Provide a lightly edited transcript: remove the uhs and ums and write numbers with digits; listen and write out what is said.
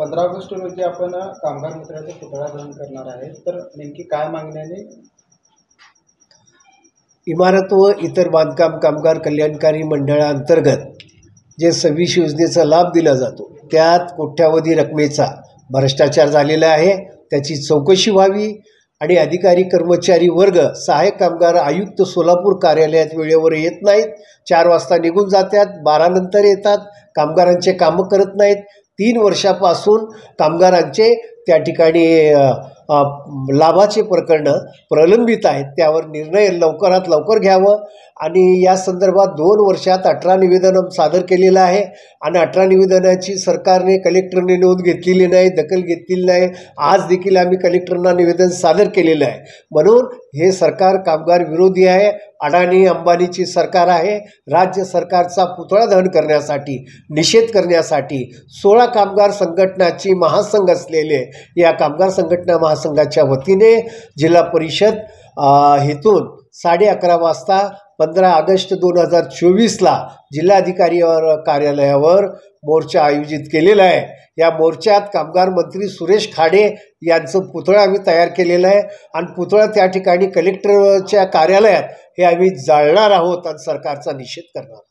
15 August रोजी आपण कामगार मित्राचा पुतळा दहन करणार आहे, तर नेमकी काय मागण्याने? इमारत व इतर बांधकाम कामगार कल्याणकारी मंडळाअंतर्गत जे 26 योजनेचा लाभ दिला जातो त्यात कोट्यावधी रकमेचा भ्रष्टाचार झालेला आहे, त्याची चौकशी व्हावी आणि अधिकारी कर्मचारी वर्ग सहाय्यक कामगार आयुक्त सोलापूर कार्यालयात वेळेवर येत नाहीत, 4 वाजता निघून जातात, 12 नंतर येतात, कामगारांचे कामं करत नाहीत। 3 वर्षापासून कामगारांचे त्या ठिकाणी लाभाचे प्रकरणं प्रलंबित आहेत, त्यावर निर्णय लवकरात लवकर घ्यावं। आणि या संदर्भात 2 वर्षात 18 निवेदन सादर केलेलं आहे आणि 18 निवेदनाची सरकारने कलेक्टरने नोंद घेतलेली नाही, दखल घेतलेली नाही। आज देखील आम्ही कलेक्टरना निवेदन सादर केलेलं आहे। म्हणून हे सरकार कामगार विरोधी आहे, अडाणी अंबानीची सरकार आहे। राज्य सरकारचा पुतळा दहन करण्यासाठी, निषेध करण्यासाठी 16 कामगार संघटनाची महासंघ असलेले या कामगार संघटना महासंघाच्या वतीने जिल्हा परिषद हेतून 11:30 वाजता 15 ऑगस्ट 2024ला जिल्हाधिकारी कार्यालयावर मोर्चा आयोजित केलेला आहे। या मोर्चात कामगार मंत्री सुरेश खाडे यांचं पुतळा आम्ही तयार केलेला आहे आणि पुतळा त्या ठिकाणी कलेक्टरच्या कार्यालयात हे आम्ही जाळणार आहोत आणि सरकारचा निषेध करणार आहोत।